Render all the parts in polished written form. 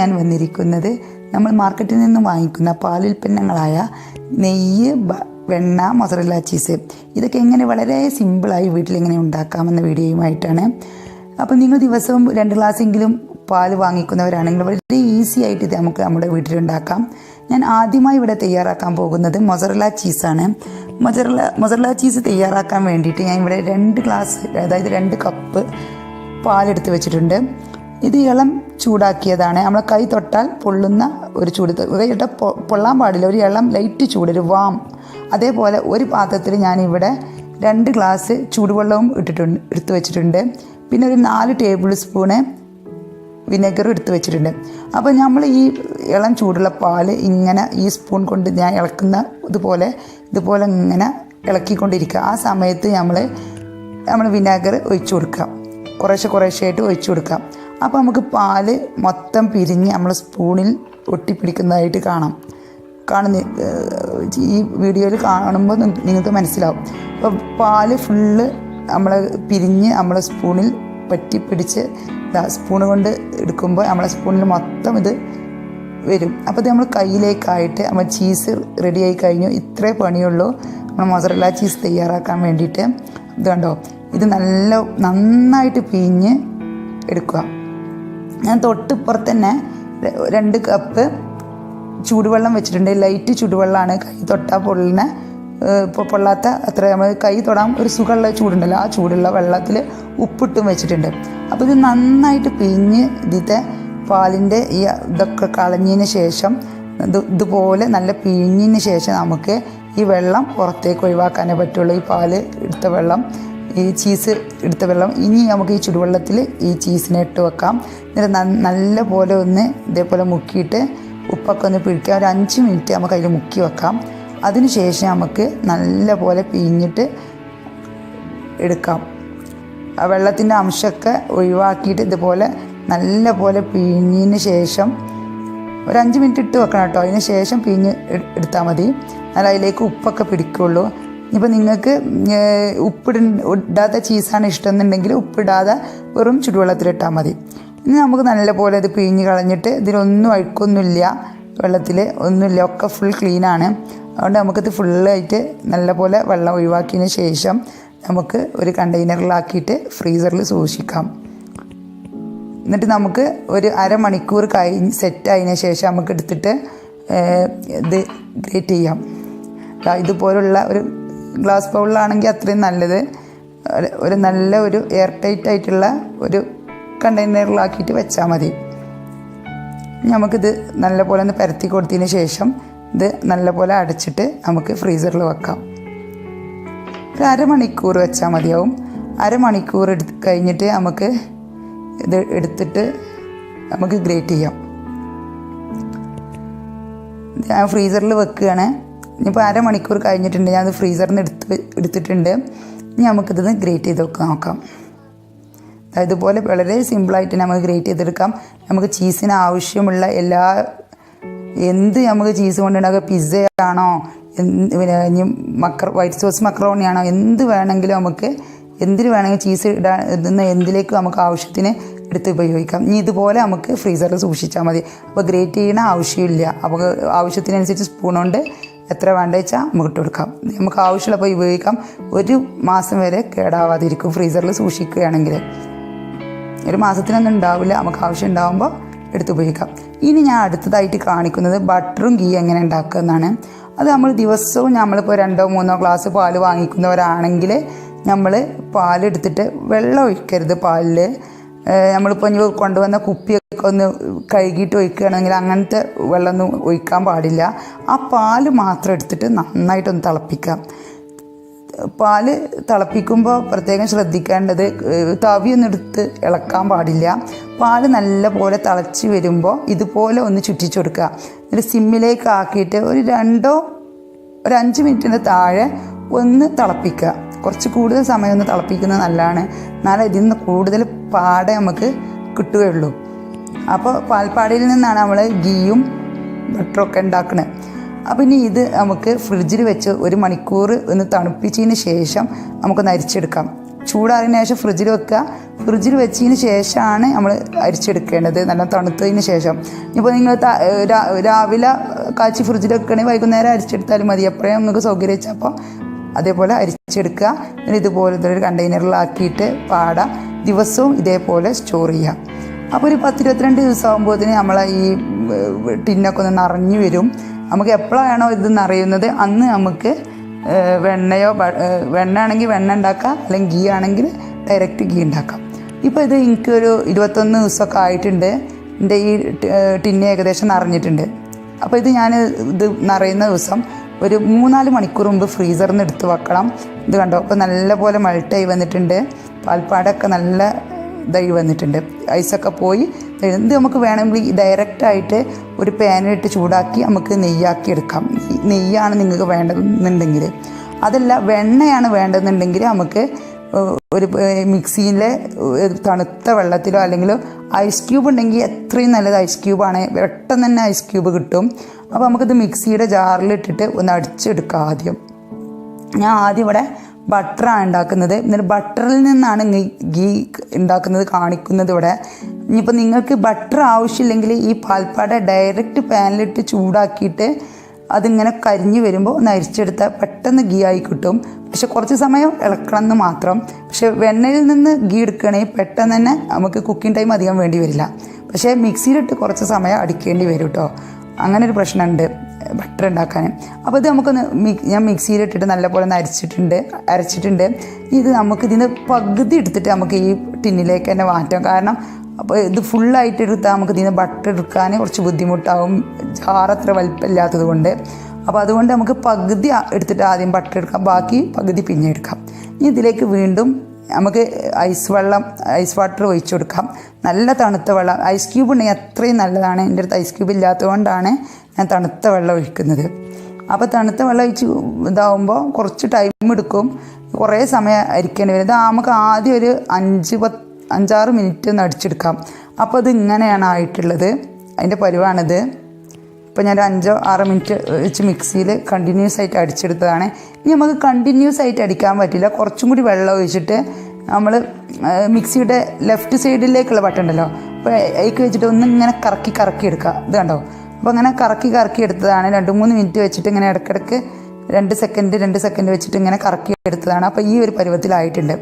ഞാൻ വന്നിരിക്കുന്നത് നമ്മൾ മാർക്കറ്റിൽ നിന്ന് വാങ്ങിക്കുന്ന പാലുൽപ്പന്നങ്ങളായ നെയ്യ്, വെണ്ണ, മൊസറല്ല ചീസ് ഇതൊക്കെ എങ്ങനെ വളരെ സിമ്പിളായി വീട്ടിലെങ്ങനെ ഉണ്ടാക്കാമെന്ന വീഡിയോയുമായിട്ടാണ്. അപ്പോൾ നിങ്ങൾ ദിവസവും 2 ഗ്ലാസ്സെങ്കിലും പാൽ വാങ്ങിക്കുന്നവരാണെങ്കിൽ വളരെ ഈസി ആയിട്ട് ഇത് നമുക്ക് നമ്മുടെ വീട്ടിലുണ്ടാക്കാം. ഞാൻ ആദ്യമായി ഇവിടെ തയ്യാറാക്കാൻ പോകുന്നത് മൊസറല്ല ചീസാണ്. മൊസറല്ല ചീസ് തയ്യാറാക്കാൻ വേണ്ടിയിട്ട് ഞാൻ ഇവിടെ 2 ഗ്ലാസ്, അതായത് 2 കപ്പ് പാലെടുത്ത് വെച്ചിട്ടുണ്ട്. ഇത് ഇളം ചൂടാക്കിയതാണ്. നമ്മളെ കൈ തൊട്ടാൽ പൊള്ളുന്ന ഒരു ചൂട്, കൈ തൊട്ടാൽ പൊള്ളാൻ പാടില്ല, ഒരു ഇളം ലൈറ്റ് ചൂട്, ഒരു വാം. അതേപോലെ ഒരു പാത്രത്തിൽ ഞാനിവിടെ 2 ഗ്ലാസ് ചൂടുവെള്ളവും എടുത്ത് വെച്ചിട്ടുണ്ട്. പിന്നെ ഒരു 4 ടേബിൾ സ്പൂണ് വിനെഗർ എടുത്ത് വെച്ചിട്ടുണ്ട്. അപ്പോൾ നമ്മൾ ഈ ഇളം ചൂടുള്ള പാല് ഇങ്ങനെ ഈ സ്പൂൺ കൊണ്ട് ഞാൻ ഇളക്കുന്ന ഇതുപോലെ ഇങ്ങനെ ഇളക്കിക്കൊണ്ടിരിക്കുക. ആ സമയത്ത് നമ്മൾ വിനെഗർ ഒഴിച്ചു കൊടുക്കാം, കുറേശ്ശെയായിട്ട് ഒഴിച്ചു കൊടുക്കാം. അപ്പോൾ നമുക്ക് പാല് മൊത്തം പിരിഞ്ഞ് നമ്മൾ സ്പൂണിൽ ഒട്ടിപ്പിടിക്കുന്നതായിട്ട് ഈ വീഡിയോയിൽ കാണുമ്പോൾ നിങ്ങൾക്ക് മനസ്സിലാവും. അപ്പോൾ പാല് ഫുള്ള് പിരിഞ്ഞ് നമ്മളെ സ്പൂണിൽ പറ്റിപ്പിടിച്ച് സ്പൂണ് കൊണ്ട് എടുക്കുമ്പോൾ നമ്മളെ സ്പൂണിൽ മൊത്തം ഇത് വരും. അപ്പോൾ ഇത് നമ്മൾ കയ്യിലേക്കായിട്ട് നമ്മൾ ചീസ് റെഡിയായി കഴിഞ്ഞു. ഇത്രേ പണിയുള്ളൂ നമ്മൾ മൊസറല്ല ചീസ് തയ്യാറാക്കാൻ വേണ്ടിയിട്ട്. ഇത് കണ്ടോ, ഇത് നന്നായിട്ട് പിഴിഞ്ഞ് എടുക്കുക. ഞാൻ തൊട്ടിപ്പുറത്ത് തന്നെ 2 കപ്പ് ചൂടുവെള്ളം വെച്ചിട്ടുണ്ട്. ലൈറ്റ് ചൂടുവെള്ളമാണ്, കൈ തൊട്ടാൽ പൊള്ളാത്ത അത്ര, നമ്മൾ കൈ തൊടാൻ ഒരു സുഖമുള്ള ചൂടുണ്ടല്ലോ, ആ ചൂടുള്ള വെള്ളത്തിൽ ഉപ്പിട്ടും വെച്ചിട്ടുണ്ട്. അപ്പോൾ ഇത് നന്നായിട്ട് പിഴിഞ്ഞ് ഇതിൻ്റെ പാലിൻ്റെ ഇതൊക്കെ കളഞ്ഞതിന് ശേഷം ഇതുപോലെ നല്ല പിഴിഞ്ഞതിന് ശേഷം നമുക്ക് ഈ വെള്ളം പുറത്തേക്ക് ഒഴിവാക്കാനേ പറ്റുള്ളൂ. ഈ പാല് എടുത്ത വെള്ളം, ഈ ചീസ് എടുത്ത വെള്ളം ഇനി നമുക്ക് ഈ ചുടുവെള്ളത്തിൽ ഈ ചീസിനെ ഇട്ട് വെക്കാം. എന്നിട്ട് നല്ല പോലെ ഒന്ന് ഇതേപോലെ മുക്കിയിട്ട് ഉപ്പൊക്കെ ഒന്ന് പിടിക്കുക. ഒരു 5 മിനിറ്റ് നമുക്ക് അതിൽ മുക്കി വെക്കാം. അതിനുശേഷം നമുക്ക് നല്ല പോലെ പിഴിഞ്ഞിട്ട് എടുക്കാം. ആ വെള്ളത്തിൻ്റെ അംശമൊക്കെ ഒഴിവാക്കിയിട്ട് ഇതുപോലെ നല്ല പോലെ പിഴിഞ്ഞതിന് ശേഷം ഒരു 5 മിനിറ്റ് ഇട്ട് വെക്കണം കേട്ടോ. അതിന് ശേഷം പിഴിഞ്ഞ് എടുത്താൽ മതി, എന്നാൽ അതിലേക്ക് ഉപ്പൊക്കെ പിടിക്കുള്ളൂ. ഇപ്പോൾ നിങ്ങൾക്ക് ഇടാത്ത ചീസാണ് ഇഷ്ടമെന്നുണ്ടെങ്കിൽ ഉപ്പിടാതെ വെറും ചുടുവെള്ളത്തിലിട്ടാൽ മതി. ഇനി നമുക്ക് നല്ലപോലെ ഇത് പിഴിഞ്ഞ് കളഞ്ഞിട്ട് ഇതിലൊന്നും അഴുക്കൊന്നുമില്ല, വെള്ളത്തിൽ ഒന്നുമില്ല, ഒക്കെ ഫുൾ ക്ലീനാണ്. അതുകൊണ്ട് നമുക്കിത് ഫുള്ളായിട്ട് നല്ലപോലെ വെള്ളം ഒഴിവാക്കിയതിന് ശേഷം നമുക്ക് ഒരു കണ്ടെയ്നറിലാക്കിയിട്ട് ഫ്രീസറിൽ സൂക്ഷിക്കാം. എന്നിട്ട് നമുക്ക് ഒരു അരമണിക്കൂർ സെറ്റായതിന് ശേഷം നമുക്ക് എടുത്തിട്ട് ഇത് ഗ്രേറ്റ് ചെയ്യാം. ഇതുപോലുള്ള ഒരു ഗ്ലാസ് ബൗളിലാണെങ്കിൽ അത്രയും നല്ലത്. ഒരു നല്ല ഒരു എയർ ടൈറ്റ് ആയിട്ടുള്ള ഒരു കണ്ടെയ്നറിലാക്കിയിട്ട് വെച്ചാൽ മതി. നമുക്കിത് നല്ലപോലെ ഒന്ന് പരത്തി കൊടുത്തതിന് ശേഷം ഇത് നല്ലപോലെ അടച്ചിട്ട് നമുക്ക് ഫ്രീസറിൽ വെക്കാം. ഒരു അരമണിക്കൂർ വെച്ചാൽ മതിയാവും. അരമണിക്കൂർ കഴിഞ്ഞിട്ട് നമുക്ക് ഇത് എടുത്തിട്ട് നമുക്ക് ഗ്രേറ്റ് ചെയ്യാം. ഞാൻ ഫ്രീസറിൽ വെക്കുകയാണ്. ഇനിയിപ്പോൾ അരമണിക്കൂർ കഴിഞ്ഞിട്ടുണ്ട്, ഞാനത് ഫ്രീസറിൽ നിന്ന് എടുത്തിട്ടുണ്ട്. ഇനി നമുക്കിത് ഗ്രേറ്റ് ചെയ്ത് നോക്കാം. ഇതുപോലെ വളരെ സിമ്പിളായിട്ട് നമുക്ക് ഗ്രേറ്റ് ചെയ്തെടുക്കാം. നമുക്ക് ചീസിന് ആവശ്യമുള്ള എന്ത് നമുക്ക് ചീസ് കൊണ്ടുണ്ടാക്കുക, പിസ്സയാണോ, പിന്നെ വൈറ്റ് സോസ് മക്രോണിയാണോ, എന്ത് വേണമെങ്കിലും നമുക്ക് എന്തിന് വേണമെങ്കിൽ ചീസ് ഇടുന്ന എന്തിലേക്ക് നമുക്ക് ആവശ്യത്തിന് എടുത്ത് ഉപയോഗിക്കാം. ഇനി ഇതുപോലെ നമുക്ക് ഫ്രീസറിൽ സൂക്ഷിച്ചാൽ മതി. അപ്പോൾ ഗ്രേറ്റ് ചെയ്യണ ആവശ്യമില്ല. അപ്പോൾ ആവശ്യത്തിനനുസരിച്ച് സ്പൂൺ കൊണ്ട് എത്ര വേണ്ട വെച്ചാൽ നമുക്ക് ഇട്ട് കൊടുക്കാം. നമുക്ക് ആവശ്യമുള്ളപ്പോൾ ഉപയോഗിക്കാം. 1 മാസം വരെ കേടാവാതിരിക്കും ഫ്രീസറിൽ സൂക്ഷിക്കുകയാണെങ്കിൽ. 1 മാസത്തിനൊന്നും ഉണ്ടാവില്ല, നമുക്ക് ആവശ്യം ഉണ്ടാകുമ്പോൾ എടുത്ത് ഉപയോഗിക്കാം. ഇനി ഞാൻ അടുത്തതായിട്ട് കാണിക്കുന്നത് ബട്ടറും ഗീ എങ്ങനെ ഉണ്ടാക്കുക എന്നാണ്. അത് നമ്മൾ ദിവസവും നമ്മളിപ്പോൾ 2-3 ഗ്ലാസ് പാൽ വാങ്ങിക്കുന്നവരാണെങ്കിൽ നമ്മൾ പാലെടുത്തിട്ട് വെള്ളം ഒഴിക്കരുത് പാലിൽ. നമ്മളിപ്പോൾ ഇനി കൊണ്ടുവന്ന കുപ്പിയൊക്കെ ഒന്ന് കഴുകിയിട്ട് ഒഴിക്കുകയാണെങ്കിൽ അങ്ങനത്തെ വെള്ളമൊന്നും ഒഴിക്കാൻ പാടില്ല. ആ പാൽ മാത്രം എടുത്തിട്ട് നന്നായിട്ടൊന്ന് തിളപ്പിക്കാം. പാല് തിളപ്പിക്കുമ്പോൾ പ്രത്യേകം ശ്രദ്ധിക്കേണ്ടത് തവിയൊന്നും എടുത്ത് ഇളക്കാൻ പാടില്ല. പാല് നല്ല പോലെ തിളച്ച് വരുമ്പോൾ ഇതുപോലെ ഒന്ന് ചുറ്റിച്ചു കൊടുക്കുക. എന്നിട്ട് സിമ്മിലേക്ക് ആക്കിയിട്ട് ഒരു 5 മിനിറ്റിന് താഴെ ഒന്ന് തിളപ്പിക്കുക. കുറച്ച് കൂടുതൽ സമയം ഒന്ന് തിളപ്പിക്കുന്നത് നല്ലതാണ്, എന്നാലും ഇതിൽ നിന്ന് കൂടുതൽ പാടെ നമുക്ക് കിട്ടുകയുള്ളൂ. അപ്പോൾ പാൽപ്പാടയിൽ നിന്നാണ് നമ്മൾ ഗീയും ബട്ടറൊക്കെ ഉണ്ടാക്കുന്നത്. അപ്പോൾ ഇനി ഇത് നമുക്ക് ഫ്രിഡ്ജിൽ വെച്ച് 1 മണിക്കൂർ ഒന്ന് തണുപ്പിച്ചതിന് ശേഷം നമുക്കൊന്ന് അരിച്ചെടുക്കാം. ചൂടാറിയതിന് ശേഷം ഫ്രിഡ്ജിൽ വെക്കുക. ഫ്രിഡ്ജിൽ വെച്ചതിന് ശേഷമാണ് നമ്മൾ അരിച്ചെടുക്കേണ്ടത്, നല്ല തണുത്തതിന് ശേഷം. ഇപ്പോൾ നിങ്ങൾ രാവിലെ കാച്ചി ഫ്രിഡ്ജിൽ വെക്കണമെങ്കിൽ വൈകുന്നേരം അരിച്ചെടുത്താലും മതി, എപ്പോഴും നിങ്ങൾക്ക് സൗകര്യം വെച്ചപ്പോൾ അതേപോലെ അരിച്ചെടുക്കുക. ഇതുപോലത്തെ ഒരു കണ്ടെയ്നറിലാക്കിയിട്ട് പാടാം. ദിവസവും ഇതേപോലെ സ്റ്റോർ ചെയ്യാം. അപ്പോൾ ഒരു 10-22 ദിവസം ആകുമ്പോഴത്തേന് നമ്മളെ ഈ ടിന്നൊക്കെ ഒന്ന് നിറഞ്ഞു വരും. നമുക്ക് എപ്പോഴാണോ ഇത് നിറയുന്നത് അന്ന് നമുക്ക് വെണ്ണ ആണെങ്കിൽ വെണ്ണ ഉണ്ടാക്കാം, അല്ലെങ്കിൽ ഗീ ആണെങ്കിൽ ഡയറക്റ്റ് ഗീ ഉണ്ടാക്കാം. ഇപ്പോൾ ഇത് എനിക്കൊരു 21 ദിവസമൊക്കെ ആയിട്ടുണ്ട്. എൻ്റെ ഈ ടിന്ന് ഏകദേശം നിറഞ്ഞിട്ടുണ്ട്. അപ്പോൾ ഇത് നിറയുന്ന ദിവസം ഒരു 3-4 മണിക്കൂർ മുമ്പ് ഫ്രീസറിൽ നിന്ന് എടുത്ത് വെക്കണം. ഇത് കണ്ടോ, അപ്പോൾ നല്ലപോലെ മെൽട്ടായി വന്നിട്ടുണ്ട്. പാൽപ്പാടൊക്കെ നല്ല ഇതായി വന്നിട്ടുണ്ട്, ഐസൊക്കെ പോയി. ഇത് നമുക്ക് വേണമെങ്കിൽ ഡയറക്റ്റായിട്ട് ഒരു പാനിലിട്ട് ചൂടാക്കി നമുക്ക് നെയ്യാക്കി എടുക്കാം. നെയ്യാണ് നിങ്ങൾക്ക് വേണ്ടതെന്നുണ്ടെങ്കിൽ. അതല്ല വെണ്ണയാണ് വേണ്ടതെന്നുണ്ടെങ്കിൽ നമുക്ക് ഒരു മിക്സിയിലെ തണുത്ത വെള്ളത്തിലോ അല്ലെങ്കിൽ ഐസ് ക്യൂബ് ഉണ്ടെങ്കിൽ എത്രയും നല്ലത് ഐസ് ക്യൂബാണ്. പെട്ടെന്ന് തന്നെ ഐസ് ക്യൂബ് കിട്ടും. അപ്പോൾ നമുക്കിത് മിക്സിയുടെ ജാറിലിട്ടിട്ട് ഒന്ന് അടിച്ചെടുക്കാം. ഞാൻ ആദ്യം ഇവിടെ ബട്ടറാണ് ഉണ്ടാക്കുന്നത്. എന്നിട്ട് ബട്ടറിൽ നിന്നാണ് ഗീ ഉണ്ടാക്കുന്നത് കാണിക്കുന്നത് ഇവിടെ. ഇനിയിപ്പോൾ നിങ്ങൾക്ക് ബട്ടർ ആവശ്യമില്ലെങ്കിൽ ഈ പാൽപ്പാട ഡയറക്റ്റ് പാനിലിട്ട് ചൂടാക്കിയിട്ട് അതിങ്ങനെ കരിഞ്ഞ് വരുമ്പോൾ ഒന്ന് അരിച്ചെടുത്താൽ പെട്ടെന്ന് ഗീ ആയി കിട്ടും. പക്ഷെ കുറച്ച് സമയം ഇളക്കണം എന്ന് മാത്രം. പക്ഷെ വെണ്ണയിൽ നിന്ന് ഗീ എടുക്കുകയാണെങ്കിൽ പെട്ടെന്ന് തന്നെ നമുക്ക് കുക്കിംഗ് ടൈം അധികം വേണ്ടി വരില്ല. പക്ഷേ മിക്സിയിലിട്ട് കുറച്ച് സമയം അടിക്കേണ്ടി വരും കേട്ടോ. അങ്ങനെ ഒരു പ്രശ്നമുണ്ട് ബട്ടർ ഉണ്ടാക്കാൻ. അപ്പോൾ ഇത് നമുക്കൊന്ന് ഞാൻ മിക്സിയിലിട്ടിട്ട് നല്ലപോലെ ഒന്ന് അരച്ചിട്ടുണ്ട്. ഇത് നമുക്കിതിന് പകുതി എടുത്തിട്ട് നമുക്ക് ഈ ടിന്നിലേക്ക് തന്നെ മാറ്റാം. കാരണം അപ്പോൾ ഇത് ഫുള്ളായിട്ട് എടുത്താൽ നമുക്ക് ഇതിന് ബട്ടർ എടുക്കാൻ കുറച്ച് ബുദ്ധിമുട്ടാവും, ജാറത്ര വലിപ്പമില്ലാത്തത് കൊണ്ട്. അപ്പോൾ അതുകൊണ്ട് നമുക്ക് പകുതി എടുത്തിട്ട് ആദ്യം ബട്ടർ എടുക്കാം, ബാക്കി പകുതി പിന്നെ എടുക്കാം. ഇനി ഇതിലേക്ക് വീണ്ടും നമുക്ക് ഐസ് വാട്ടർ ഒഴിച്ചു കൊടുക്കാം. നല്ല തണുത്ത വെള്ളം, ഐസ് ക്യൂബ് ഉണ്ടെങ്കിൽ അത്രയും നല്ലതാണ്. എൻ്റെ അടുത്ത് ഐസ് ക്യൂബ് ഇല്ലാത്തതുകൊണ്ടാണ് ഞാൻ തണുത്ത വെള്ളം ഒഴിക്കുന്നത്. അപ്പോൾ തണുത്ത വെള്ളം ഒഴിച്ച് ഇതാവുമ്പോൾ കുറച്ച് ടൈം എടുക്കും, കുറേ സമയം അരിക്കേണ്ടി വരും. ഇത് നമുക്ക് ആദ്യം ഒരു 5-6 മിനിറ്റ് ഒന്ന് അടിച്ചെടുക്കാം. അപ്പോൾ അത് ഇങ്ങനെയാണ് ആയിട്ടുള്ളത്. അതിൻ്റെ പരുവാണിത്. ഇപ്പോൾ ഞാൻ 5-6 മിനിറ്റ് വെച്ച് മിക്സിയിൽ കണ്ടിന്യൂസ് ആയിട്ട് അടിച്ചെടുത്തതാണ്. ഇനി നമുക്ക് കണ്ടിന്യൂസ് ആയിട്ട് അടിക്കാൻ പറ്റില്ല. കുറച്ചും കൂടി വെള്ളം ഒഴിച്ചിട്ട് നമ്മൾ മിക്സിയുടെ ലെഫ്റ്റ് സൈഡിലേക്കുള്ള ബട്ടൺ ഉണ്ടല്ലോ, അപ്പോൾ അതിലേക്ക് വെച്ചിട്ട് ഒന്നിങ്ങനെ കറക്കി എടുക്കുക. ഇത് കണ്ടോ, അപ്പോൾ അങ്ങനെ കറക്കി എടുത്തതാണ്. 2-3 മിനിറ്റ് വെച്ചിട്ട് ഇങ്ങനെ ഇടയ്ക്കിടയ്ക്ക് 2 സെക്കൻഡ് വെച്ചിട്ട് ഇങ്ങനെ കറക്കി എടുത്തതാണ്. അപ്പോൾ ഈ ഒരു പരുവത്തിലായിട്ടുണ്ട്.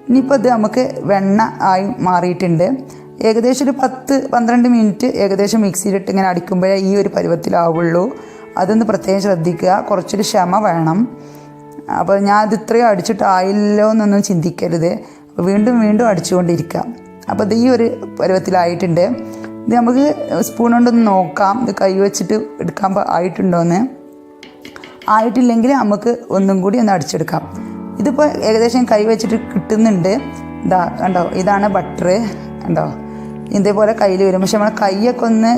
ഇനിയിപ്പോൾ ഇത് നമുക്ക് വെണ്ണ ആയി മാറിയിട്ടുണ്ട്. ഏകദേശം ഒരു 10-12 മിനിറ്റ് ഏകദേശം മിക്സിയിലിട്ട് ഇങ്ങനെ അടിക്കുമ്പോഴേ ഈ ഒരു പരുവത്തിലാവുള്ളൂ. അതൊന്ന് പ്രത്യേകം ശ്രദ്ധിക്കുക, കുറച്ചൊരു ക്ഷമ വേണം. അപ്പോൾ ഞാൻ ഇത് ഇത്രയും അടിച്ചിട്ടായില്ലോ എന്നൊന്നും ചിന്തിക്കരുത്. അപ്പോൾ വീണ്ടും അടിച്ചുകൊണ്ടിരിക്കുക. അപ്പോൾ ഇത് ഈ ഒരു പരുവത്തിലായിട്ടുണ്ട്. ഇത് നമുക്ക് സ്പൂൺ കൊണ്ടൊന്ന് നോക്കാം, ഇത് കൈ വെച്ചിട്ട് എടുക്കാൻ ആയിട്ടുണ്ടോയെന്ന്. ആയിട്ടില്ലെങ്കിൽ നമുക്ക് ഒന്നും കൂടി ഒന്ന് അടിച്ചെടുക്കാം. ഇതിപ്പോൾ ഏകദേശം കൈ വെച്ചിട്ട് കിട്ടുന്നുണ്ട്. കണ്ടോ, ഇതാണ് ബട്ടർ. കണ്ടോ, ഇതേപോലെ കയ്യിൽ വരും. പക്ഷെ നമ്മളെ കൈയൊക്കെ ഒന്ന്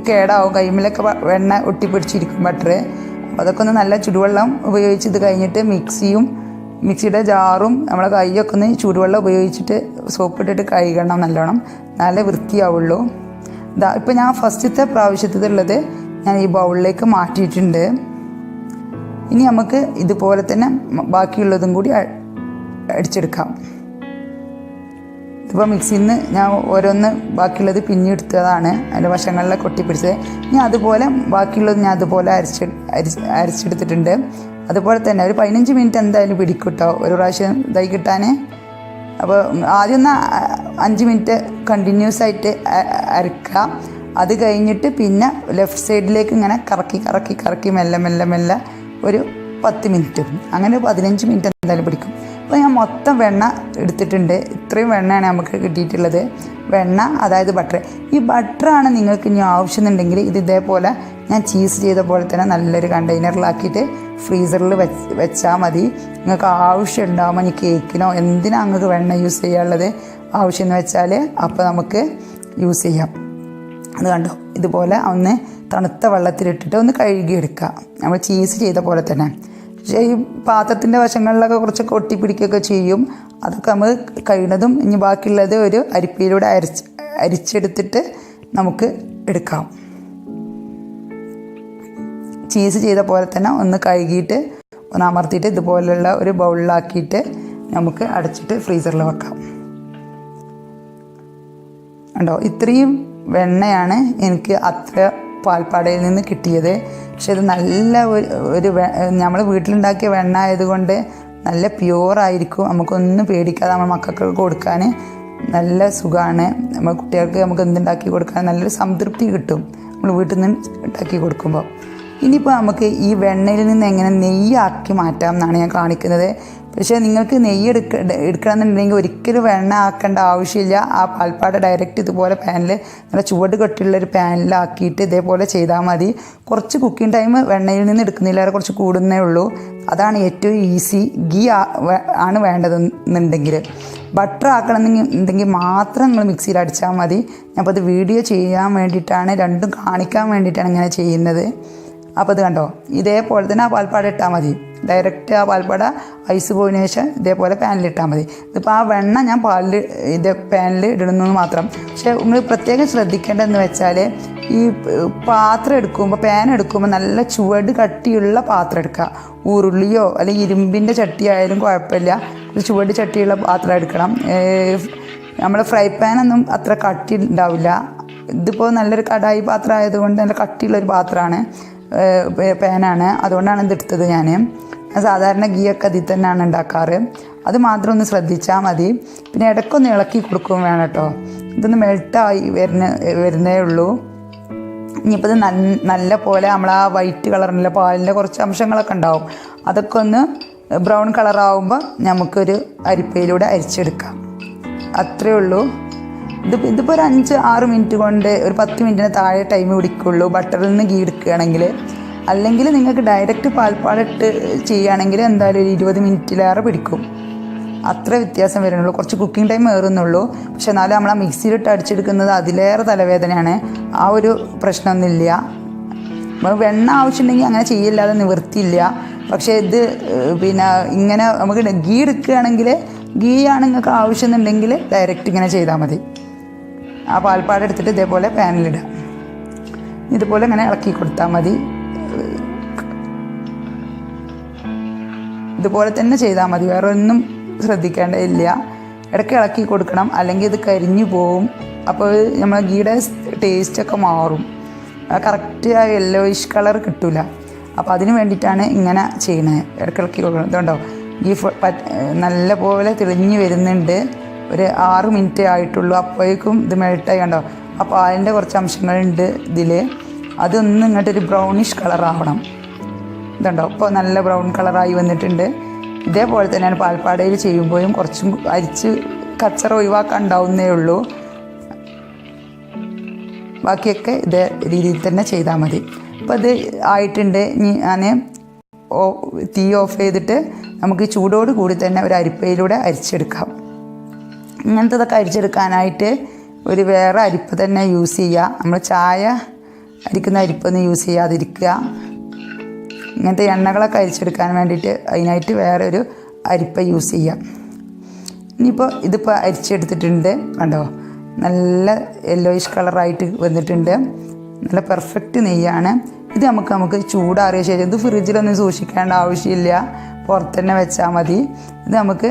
കേടാവും, കൈമിലൊക്കെ വെണ്ണ ഒട്ടിപ്പിടിച്ചിരിക്കും ബട്ടർ. അപ്പോൾ അതൊക്കെ ഒന്ന് നല്ല ചുടുവെള്ളം ഉപയോഗിച്ച് ഇത് കഴിഞ്ഞിട്ട് മിക്സിയുടെ ജാറും നമ്മളെ കൈയൊക്കെ ഒന്ന് ചൂടുവെള്ളം ഉപയോഗിച്ചിട്ട് സോപ്പിട്ടിട്ട് കഴുകണം നല്ലോണം, നല്ല വൃത്തിയാവുള്ളൂ. ഇപ്പോൾ ഞാൻ ഫസ്റ്റത്തെ പ്രാവശ്യത്തിലുള്ളത് ഞാൻ ഈ ബൗളിലേക്ക് മാറ്റിയിട്ടുണ്ട്. ഇനി നമുക്ക് ഇതുപോലെ തന്നെ ബാക്കിയുള്ളതും കൂടി അടിച്ചെടുക്കാം. ഇപ്പോൾ മിക്സിയിൽ നിന്ന് ഞാൻ ഓരോന്ന് ബാക്കിയുള്ളത് പിന്നെടുത്തതാണ്, അതിൻ്റെ വശങ്ങളിലൊക്കെ ഒട്ടിപ്പിടിച്ചത്. ഇനി അതുപോലെ ബാക്കിയുള്ളത് ഞാൻ അതുപോലെ അരച്ചെടുത്തിട്ടുണ്ട്. അതുപോലെ തന്നെ ഒരു 15 മിനിറ്റ് എന്തായാലും പിടിക്കും കേട്ടോ ഒരു പ്രാവശ്യം ഇതായി കിട്ടാൻ. അപ്പോൾ ആദ്യം ഒന്ന് 5 മിനിറ്റ് കണ്ടിന്യൂസ് ആയിട്ട് അരക്കുക. അത് കഴിഞ്ഞിട്ട് പിന്നെ ലെഫ്റ്റ് സൈഡിലേക്ക് ഇങ്ങനെ കറക്കി മെല്ലെ ഒരു 10 മിനിറ്റും, അങ്ങനെ 15 മിനിറ്റ് എന്തായാലും പിടിക്കും. അപ്പോൾ ഞാൻ മൊത്തം വെണ്ണ എടുത്തിട്ടുണ്ട്. ഇത്രയും വെണ്ണയാണ് നമുക്ക് കിട്ടിയിട്ടുള്ളത്. വെണ്ണ, അതായത് ബട്ടർ. ഈ ബട്ടറാണ് നിങ്ങൾക്ക് ഇനി ആവശ്യമുണ്ടെങ്കിൽ ഇത് ഇതേപോലെ ഞാൻ ചീസ് ചെയ്ത പോലെ തന്നെ നല്ലൊരു കണ്ടെയ്നറിലാക്കിയിട്ട് ഫ്രീസറിൽ വെച്ചാൽ മതി. നിങ്ങൾക്ക് ആവശ്യം ഉണ്ടാകുമ്പോൾ ഇനി കേക്കിനോ എന്തിനാണ് നിങ്ങൾക്ക് വെണ്ണ യൂസ് ചെയ്യാനുള്ളത് ആവശ്യം എന്ന് വെച്ചാൽ അപ്പോൾ നമുക്ക് യൂസ് ചെയ്യാം. അത് കണ്ടോ, ഇതുപോലെ ഒന്ന് തണുത്ത വെള്ളത്തിലിട്ടിട്ട് ഒന്ന് കഴുകിയെടുക്കുക, നമ്മൾ ചീസ് ചെയ്ത പോലെ തന്നെ. പക്ഷേ ഈ പാത്രത്തിൻ്റെ വശങ്ങളിലൊക്കെ കുറച്ചൊക്കെ ഒട്ടിപ്പിടിക്കുകയൊക്കെ ചെയ്യും. അതൊക്കെ നമ്മൾ കഴിയുന്നതും ഇനി ബാക്കിയുള്ളത് ഒരു അരിപ്പയിലൂടെ അരിച്ചെടുത്തിട്ട് നമുക്ക് എടുക്കാം. ചീസ് ചെയ്ത പോലെ തന്നെ ഒന്ന് കഴുകിയിട്ട് ഒന്ന് അമർത്തിയിട്ട് ഇതുപോലുള്ള ഒരു ബൗളിലാക്കിയിട്ട് നമുക്ക് അടച്ചിട്ട് ഫ്രീസറിൽ വെക്കാം. ഉണ്ടോ, ഇത്രയും വെണ്ണയാണ് എനിക്ക് അത്ര പാൽപ്പാടയിൽ നിന്ന് കിട്ടിയത്. പക്ഷെ ഇത് നല്ല ഒരു നമ്മൾ വീട്ടിലുണ്ടാക്കിയ വെണ്ണ ആയതുകൊണ്ട് നല്ല പ്യുവറായിരിക്കും. നമുക്കൊന്നും പേടിക്കാതെ നമ്മൾ മക്കൾക്ക് കൊടുക്കാൻ നല്ല സുഖമാണ്. നമ്മൾ കുട്ടികൾക്ക് നമുക്ക് എന്തുണ്ടാക്കി കൊടുക്കാൻ നല്ലൊരു സംതൃപ്തി കിട്ടും നമ്മൾ വീട്ടിൽ നിന്ന് ഉണ്ടാക്കി കൊടുക്കുമ്പോൾ. ഇനിയിപ്പോൾ നമുക്ക് ഈ വെണ്ണയിൽ നിന്ന് എങ്ങനെ നെയ്യാക്കി മാറ്റാം എന്നാണ് ഞാൻ കാണിക്കുന്നത്. പക്ഷേ നിങ്ങൾക്ക് നെയ്യ് എടുക്കണമെന്നുണ്ടെങ്കിൽ ഒരിക്കലും വെണ്ണ ആക്കേണ്ട ആവശ്യമില്ല. ആ പാൽപ്പാട ഡയറക്റ്റ് ഇതുപോലെ പാനിൽ നല്ല ചുവട് കെട്ടിയുള്ളൊരു പാനിലാക്കിയിട്ട് ഇതേപോലെ ചെയ്താൽ മതി. കുറച്ച് കുക്കിംഗ് ടൈം വെണ്ണയിൽ നിന്ന് എടുക്കുന്നില്ല, കുറച്ച് കൂടുന്നേ ഉള്ളൂ. അതാണ് ഏറ്റവും ഈസി. ഗീ ആണ് വേണ്ടതെന്നുണ്ടെങ്കിൽ. ബട്ടർ ആക്കണമെന്നുണ്ടെങ്കിൽ മാത്രം നിങ്ങൾ മിക്സിയിൽ അടിച്ചാൽ മതി. അപ്പോൾ അത് വീഡിയോ ചെയ്യാൻ വേണ്ടിയിട്ടാണ്, രണ്ടും കാണിക്കാൻ വേണ്ടിയിട്ടാണ് ഇങ്ങനെ ചെയ്യുന്നത്. അപ്പോൾ ഇത് കണ്ടോ, ഇതേപോലെ തന്നെ ആ പാൽപ്പാട ഇട്ടാൽ മതി. ഡയറക്റ്റ് ആ പാൽപ്പാട ഐസ് പോയതിനു ശേഷം ഇതേപോലെ പാനിലിട്ടാൽ മതി. ഇതിപ്പോൾ ആ വെണ്ണ ഞാൻ പാനിൽ ഇടുന്നു മാത്രം. പക്ഷേ നിങ്ങൾ പ്രത്യേകം ശ്രദ്ധിക്കേണ്ടതെന്ന് വെച്ചാൽ ഈ പാത്രം എടുക്കുമ്പോൾ, പാൻ എടുക്കുമ്പോൾ നല്ല ചുവട് കട്ടിയുള്ള പാത്രം എടുക്കുക. ഉരുളിയോ അല്ലെങ്കിൽ ഇരുമ്പിൻ്റെ ചട്ടി ആയാലും കുഴപ്പമില്ല, ഒരു ചുവട് ചട്ടിയുള്ള പാത്രം എടുക്കണം. നമ്മുടെ ഫ്രൈ പാനൊന്നും അത്ര കട്ടി ഉണ്ടാവില്ല. ഇതിപ്പോൾ നല്ലൊരു കടായി പാത്രം ആയതുകൊണ്ട് നല്ല കട്ടിയുള്ളൊരു പാത്രമാണ്, പാനാണ്. അതുകൊണ്ടാണ് ഇതെടുത്തത്. ഞാൻ സാധാരണ ഗീയൊക്കെ അതിൽ തന്നെയാണ് ഉണ്ടാക്കാറ്. അത് മാത്രം ഒന്ന് ശ്രദ്ധിച്ചാൽ മതി. പിന്നെ ഇടയ്ക്കൊന്ന് ഇളക്കി കൊടുക്കുകയും വേണം കേട്ടോ. ഇതൊന്ന് മെൽട്ടായി വരുന്നേ ഉള്ളൂ. ഇനിയിപ്പോൾ ഇത് നല്ല പോലെ നമ്മൾ ആ വൈറ്റ് കളറിൻ്റെ പാലിൻ്റെ കുറച്ച് അംശങ്ങളൊക്കെ ഉണ്ടാവും. അതൊക്കെ ഒന്ന് ബ്രൗൺ കളറാവുമ്പോൾ നമുക്കൊരു അരിപ്പയിലൂടെ അരിച്ചെടുക്കാം. അത്രയേ ഉള്ളൂ. ഇതിപ്പോൾ ഒരു 5-6 മിനിറ്റ് കൊണ്ട്, ഒരു 10 മിനിറ്റിന് താഴെ ടൈം പിടിക്കുള്ളൂ ബട്ടറിൽ നിന്ന് ഗീ എടുക്കുകയാണെങ്കിൽ. അല്ലെങ്കിൽ നിങ്ങൾക്ക് ഡയറക്റ്റ് പാൽപ്പാടിട്ട് ചെയ്യുകയാണെങ്കിൽ എന്തായാലും ഒരു 20 മിനിറ്റിലേറെ പിടിക്കും. അത്ര വ്യത്യാസം വരുന്നുള്ളൂ. കുറച്ച് കുക്കിംഗ് ടൈം ഏറുന്നുള്ളൂ. പക്ഷെ എന്നാലും നമ്മൾ ആ മിക്സിയിലിട്ട് അടിച്ചെടുക്കുന്നത് അതിലേറെ തലവേദനയാണ്. ആ ഒരു പ്രശ്നമൊന്നുമില്ല. വെണ്ണ ആവശ്യമുണ്ടെങ്കിൽ അങ്ങനെ ചെയ്യില്ലാതെ നിവൃത്തിയില്ല. പക്ഷേ ഇത് പിന്നെ ഇങ്ങനെ നമുക്ക് ഗീ എടുക്കുകയാണെങ്കിൽ, ഗീ ആണ് നിങ്ങൾക്ക് ആവശ്യമെന്നുണ്ടെങ്കിൽ ഡയറക്റ്റ് ഇങ്ങനെ ചെയ്താൽ മതി. ആ പാൽപ്പാട എടുത്തിട്ട് ഇതേപോലെ പാനിലിടാം. ഇതുപോലെ ഇങ്ങനെ ഇളക്കി കൊടുത്താൽ മതി. ഇതുപോലെ തന്നെ ചെയ്താൽ മതി, വേറെ ഒന്നും ശ്രദ്ധിക്കേണ്ടതില്ല. ഇടയ്ക്ക് ഇളക്കി കൊടുക്കണം, അല്ലെങ്കിൽ ഇത് കരിഞ്ഞു പോവും. അപ്പോൾ നമ്മൾ ഗീയുടെ ടേസ്റ്റൊക്കെ മാറും. കറക്റ്റ് ആ യെല്ലോയിഷ് കളർ കിട്ടില്ല. അപ്പോൾ അതിന് വേണ്ടിയിട്ടാണ് ഇങ്ങനെ ചെയ്യുന്നത്. ഇടയ്ക്ക് ഇളക്കി കൊടുക്കണം. ഇതുകൊണ്ടോ ഈ നല്ല പോലെ തെളിഞ്ഞ് വരുന്നുണ്ട്. ഒരു 6 മിനിറ്റ് ആയിട്ടുള്ളൂ. അപ്പോഴേക്കും ഇത് മെൽട്ടായി. കണ്ടോ, ആ പാലിൻ്റെ കുറച്ച് അംശങ്ങളുണ്ട് ഇതിൽ. അതൊന്നും ഇങ്ങോട്ടൊരു ബ്രൗണിഷ് കളറാവണം. ഇതുണ്ടോ, ഇപ്പോൾ നല്ല ബ്രൗൺ കളറായി വന്നിട്ടുണ്ട്. ഇതേപോലെ തന്നെയാണ് പാൽപ്പാടയിൽ ചെയ്യുമ്പോഴും കുറച്ചും അരിച്ച് കച്ചറ ഒഴിവാക്കാൻ ഉണ്ടാവുന്നേ ഉള്ളൂ. ബാക്കിയൊക്കെ ഇതേ രീതിയിൽ തന്നെ ചെയ്താൽ മതി. അപ്പോൾ ഇത് ആയിട്ടുണ്ട്. ഞാൻ തീ ഓഫ് ചെയ്തിട്ട് നമുക്ക് ചൂടോട് കൂടി തന്നെ ഒരു അരിപ്പയിലൂടെ അരിച്ചെടുക്കാം. ഇങ്ങനത്തതൊക്കെ അരിച്ചെടുക്കാനായിട്ട് ഒരു വേറെ അരിപ്പ തന്നെ യൂസ് ചെയ്യുക. നമ്മൾ ചായ അരിക്കുന്ന അരിപ്പൊന്നും യൂസ് ചെയ്യാതിരിക്കുക. ഇങ്ങനത്തെ എണ്ണകളൊക്കെ അരിച്ചെടുക്കാൻ വേണ്ടിയിട്ട് അതിനായിട്ട് വേറെ ഒരു അരിപ്പ യൂസ് ചെയ്യാം. ഇനിയിപ്പോൾ ഇതിപ്പോൾ അരിച്ചെടുത്തിട്ടുണ്ട്. കണ്ടോ, നല്ല യെല്ലോയിഷ് കളറായിട്ട് വന്നിട്ടുണ്ട്. നല്ല പെർഫെക്റ്റ് നെയ്യാണ്. ഇത് നമുക്ക് ചൂടാറിയ ശേഷം, ഇത് ഫ്രിഡ്ജിലൊന്നും സൂക്ഷിക്കേണ്ട ആവശ്യമില്ല, പുറത്ത് തന്നെ വെച്ചാൽ മതി. ഇത് നമുക്ക്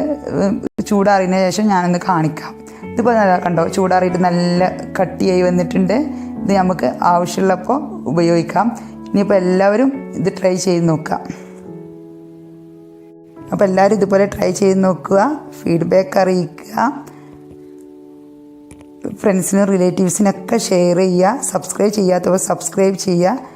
ചൂടാറിയതിന് ശേഷം ഞാനൊന്ന് കാണിക്കാം. ഇതിപ്പോൾ കണ്ടോ, ചൂടാറിയിട്ട് നല്ല കട്ടിയായി വന്നിട്ടുണ്ട്. ഇത് നമുക്ക് ആവശ്യമുള്ളപ്പോൾ ഉപയോഗിക്കാം. ഇനിയിപ്പോൾ എല്ലാവരും ഇത് ട്രൈ ചെയ്ത് നോക്കുക. അപ്പോൾ എല്ലാവരും ഇതുപോലെ ട്രൈ ചെയ്ത് നോക്കുക, ഫീഡ്ബാക്ക് അറിയിക്കുക. ഫ്രണ്ട്സിനും റിലേറ്റീവ്സിനൊക്കെ ഷെയർ ചെയ്യുക. സബ്സ്ക്രൈബ് ചെയ്യാത്തവർ സബ്സ്ക്രൈബ് ചെയ്യുക.